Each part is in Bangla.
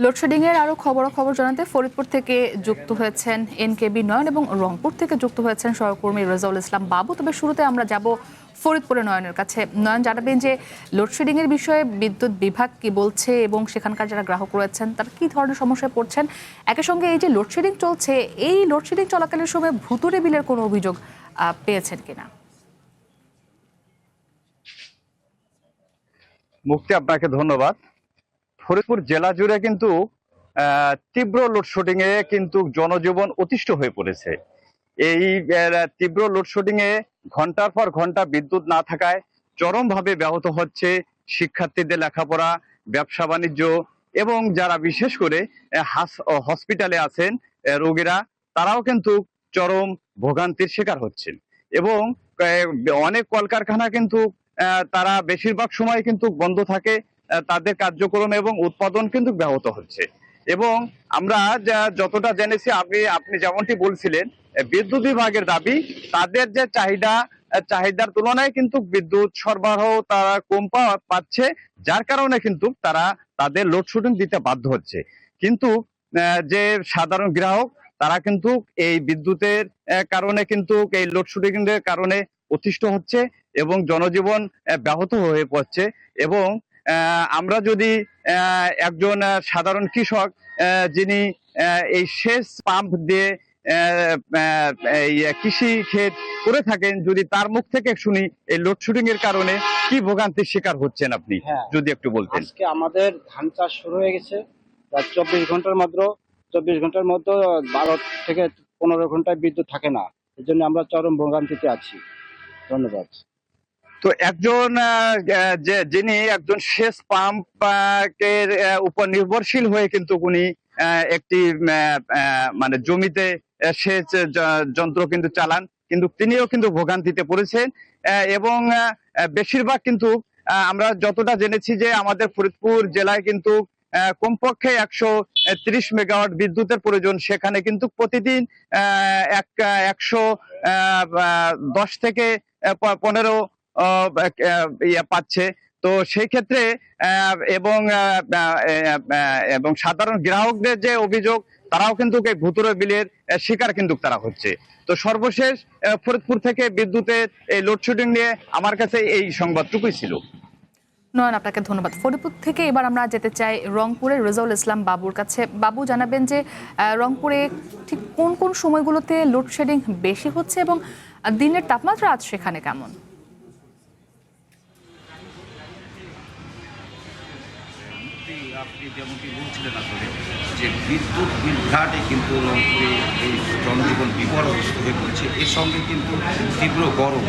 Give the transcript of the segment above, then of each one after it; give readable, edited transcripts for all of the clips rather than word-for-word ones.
লোডশেডিং এর আরো খবর জানাতে ফরিদপুর থেকে যুক্ত হয়েছেন এনকেবি নয়ন এবং রংপুর থেকে যুক্ত হয়েছেন সহকর্মী রেজাউল ইসলাম বাবু। তবে শুরুতে আমরা যাব ফরিদপুরে নয়নের কাছে। নয়ন, জানাবেন যে লোডশেডিং এর বিষয়ে বিদ্যুৎ বিভাগ কি বলছে এবং সেখানকার যারা গ্রাহক রয়েছেন তারা কি ধরনের সমস্যায় পড়ছেন। একই সঙ্গে এই যে লোডশেডিং চলছে, এই লোডশেডিং চলাকালীন সময় ভুতুড়ে বিলের কোনো অভিযোগ পেয়েছেন কিনা? মুক্তি, আপনাকে ধন্যবাদ। ফরিদপুর জেলা জুড়ে কিন্তু তীব্র লোডশেডিং এ কিন্তু জনজীবন অতিষ্ঠ হয়ে পড়েছে। এই তীব্র লোডশেডিং এ ঘন্টার পর ঘন্টা বিদ্যুৎ না থাকায় চরমভাবে ব্যাহত হচ্ছে শিক্ষার্থীদের লেখাপড়া, ব্যবসা বাণিজ্য এবং যারা বিশেষ করে হসপিটালে আছেন রোগীরা, তারাও কিন্তু চরম ভোগান্তির শিকার হচ্ছেন। এবং অনেক কলকারখানা কিন্তু তারা বেশিরভাগ সময় কিন্তু বন্ধ থাকে, তাদের কার্যক্রম এবং উৎপাদন কিন্তু ব্যাহত হচ্ছে। এবং আমরা যতটা জেনেছি, আপনি যেমনটি বলছিলেন, বিদ্যুৎ বিভাগের দাবি তাদের যে চাহিদার তুলনায় কিন্তু বিদ্যুৎ সরবরাহ তারা কম পাচ্ছে, যার কারণে কিন্তু তারা তাদের লোডশেডিং দিতে বাধ্য হচ্ছে। কিন্তু যে সাধারণ গ্রাহক, তারা কিন্তু এই বিদ্যুতের কারণে কিন্তু এই লোডশেডিং এর কারণে অতিষ্ঠ হচ্ছে এবং জনজীবন ব্যাহত হয়ে পড়ছে। এবং আমরা যদি একজন সাধারণ কৃষক যিনি এই সেচ পাম্প দিয়ে এই কৃষি ক্ষেত করে থাকেন, যদি তার মুখ থেকে শুনি এই লোডশেডিং এর কারণে কি ভোগান্তির শিকার হচ্ছেন, আপনি যদি একটু বলতেন। আজকে আমাদের ধান চাষ শুরু হয়ে গেছে, প্রায় 24 ঘন্টার মধ্যে 12 থেকে 15 ঘন্টায় বিদ্যুৎ থাকে না। এই জন্য আমরা চরম ভোগান্তিতে আছি। ধন্যবাদ। তো একজন যিনি একজন সেচ পাম্প এর উপর নির্ভরশীল হয়ে কিন্তু উনি একটি মানে জমিতে সেচ যন্ত্র কিন্তু চালান, কিন্তু তিনিও কিন্তু ভোগান্তিতে পড়েছেন। এবং বেশিরভাগ কিন্তু আমরা যতটা জেনেছি যে আমাদের ফরিদপুর জেলায় কিন্তু কমপক্ষে 130 মেগাওয়াট বিদ্যুতের প্রয়োজন। সেখানে কিন্তু প্রতিদিন 110 থেকে 15 পাচ্ছে। তো সেই ক্ষেত্রে এবং সাধারণ গ্রাহকদের যে অভিযোগ, তারাও কিন্তু এই ভুতুড়ে বিলের শিকার কিন্তু তারা হচ্ছে। তো সর্বশেষ ফরিদপুর থেকে বিদ্যুতের এই লোডশেডিং নিয়ে আমার কাছে এই সংবাদটুকুই ছিল। নয়ন, আপনাকে ধন্যবাদ। ফরিদপুর থেকে এবার আমরা যেতে চাই রংপুরের রেজাউল ইসলাম বাবুর কাছে। বাবু, জানাবেন যে রংপুরে ঠিক কোন কোন সময়গুলোতে লোডশেডিং বেশি হচ্ছে এবং দিনের তাপমাত্রা আজ সেখানে কেমন? আপনি যেমনটি বলছিলেন আসলে যে বিদ্যুৎ বিভ্রাটে কিন্তু রংপুরে এই জনজীবন বিপর্যস্ত হয়ে পড়ছে। এর সঙ্গে কিন্তু তীব্র গরম,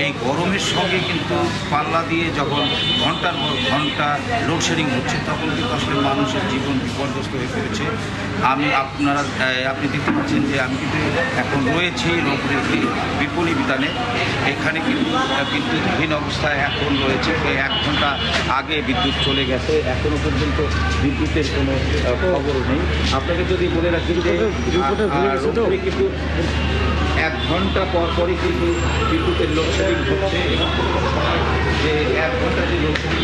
এই গরমের সঙ্গে কিন্তু পাল্লা দিয়ে যখন ঘন্টার পর ঘন্টা লোডশেডিং হচ্ছে, তখন কিন্তু আসলে মানুষের জীবন বিপর্যস্ত হয়ে পড়েছে। আপনি দেখতে পাচ্ছেন যে আমি কিন্তু এখন রয়েছি রংপুরের একটি বিপণী বিতানে। এখানে কিন্তু বিদ্যুৎহীন অবস্থায় এখন রয়েছে। 1 ঘন্টা আগে বিদ্যুৎ চলে গেছে, এখনো পর্যন্ত বিদ্যুতের কোনো খবরও নেই। আপনাকে যদি বলে রাখি যে কিন্তু 1 ঘন্টা পরই কিন্তু বিদ্যুতের লোডশেডিং হচ্ছে এবং যে 1 ঘন্টা যে লোডশেডিং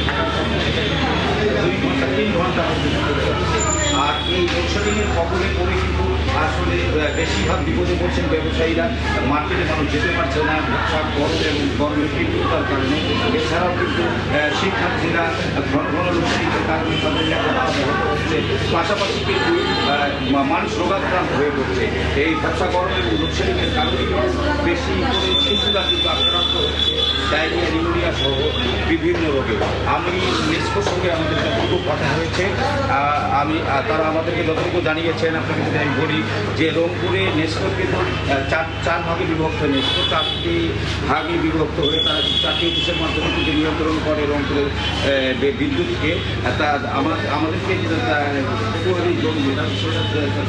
2 ঘন্টা 3 ঘন্টা পর্যন্ত চলছে। আর এই লোডশেডিংয়ের খবরে পড়ে কিন্তু আসলে বেশিরভাগ বিপদে পড়ছেন ব্যবসায়ীরা। মার্কেটে মানুষ যেতে পারছে না গরম এবং গরমের তীব্রতার কারণে। এছাড়াও কিন্তু শিক্ষার্থীরা ঘন ঘন লোডশেডিংয়ের কারণে তাদের লেখাপড়া ব্যাহত হচ্ছে। পাশাপাশি কিন্তু মানুষ রোগাক্রান্ত হয়ে পড়ছে। এই ভরসা গরম এবং লোডশেডিংয়ের কারণে কিন্তু বেশি করে শিশুরা কিন্তু আক্রান্ত হচ্ছে ডায়রিয়া, নিউমোনিয়া সহ বিভিন্ন রোগে। আমি নেস্কোর সঙ্গে আমাদের যতটুকু কথা হয়েছে, তারা আমাদেরকে যতটুকু জানিয়েছেন, আপনাকে যদি আমি বলি যে রংপুরে নেস্কোর কিন্তু চার ভাগে বিভক্ত। নেস্কো 4টি ভাগে বিভক্ত হয়ে তারা 4টি অফিসের মাধ্যমে কিন্তু নিয়ন্ত্রণ করে রংপুরের বিদ্যুৎকে। তা আমাদেরকে জেলা বিষয়টা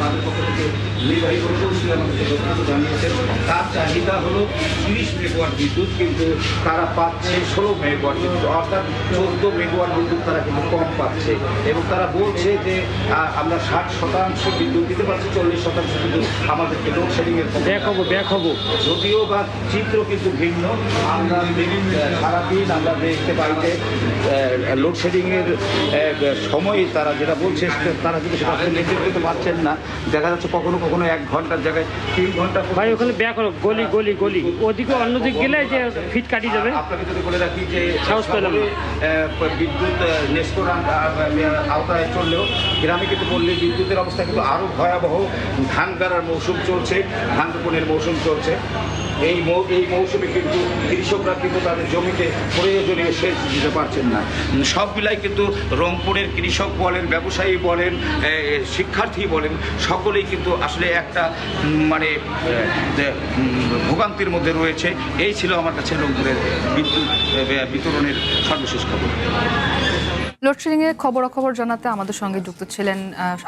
তাদের পক্ষ থেকে নির্বাহী কৌশলী আমাদের যতটুকু জানিয়েছেন তার চাহিদা হলো 30 মেগাওয়াট বিদ্যুৎ, কিন্তু তারা পাচ্ছে 16 মেগাওয়াট বিদ্যুৎ, অর্থাৎ 14 মেগাওয়াট বিদ্যুৎ তারা কিন্তু কম পাচ্ছে। এবং তারা বলছে যে আমরা 60% বিদ্যুৎ দিতে পারছি, 40% কিন্তু আমাদেরকে লোডশেডিংয়ের ব্যাক হবো। যদিও বা চিত্র কিন্তু ভিন্ন। আমরা সারাদিন আমরা দেখতে পাই যে লোডশেডিংয়ের সময় তারা যেটা বলছে তারা কিন্তু সেটা মেনটেন করতে পারছেন না। দেখা যাচ্ছে কখনো কখনো 1 ঘন্টার জায়গায় 3 ঘন্টা। ভাই ওখানে ব্যাক হলো, গলি গলি গলি, ওদিকে অন্যদিক গেলে যে ফিট কাটি যাবে। আপনাকে যদি বলে রাখি যে সাহস পেলাম না। বিদ্যুৎ নেস্কোর আওতায় চললেও গ্রামে কিন্তু পল্লী বিদ্যুতের অবস্থা কিন্তু আরও ভয়াবহ। ধান গাড়ার মৌসুম চলছে, ধান রোপণের মৌসুম চলছে। এই মৌসুমে কিন্তু কৃষকরা কিন্তু তাদের জমিতে প্রয়োজনীয় সেচ দিতে পারছেন না। সব মিলাই কিন্তু রংপুরের কৃষক বলেন, ব্যবসায়ী বলেন, শিক্ষার্থী বলেন, সকলেই কিন্তু আসলে একটা মানে ভোগান্তির মধ্যে রয়েছে। এই ছিল আমার কাছে রংপুরের বিদ্যুৎ বিতরণের সর্বশেষ খবর। লোডশেডিংয়ের খবরাখবর জানাতে আমাদের সঙ্গে যুক্ত ছিলেন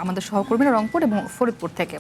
আমাদের সহকর্মীরা রংপুর এবং ফরিদপুর থেকে।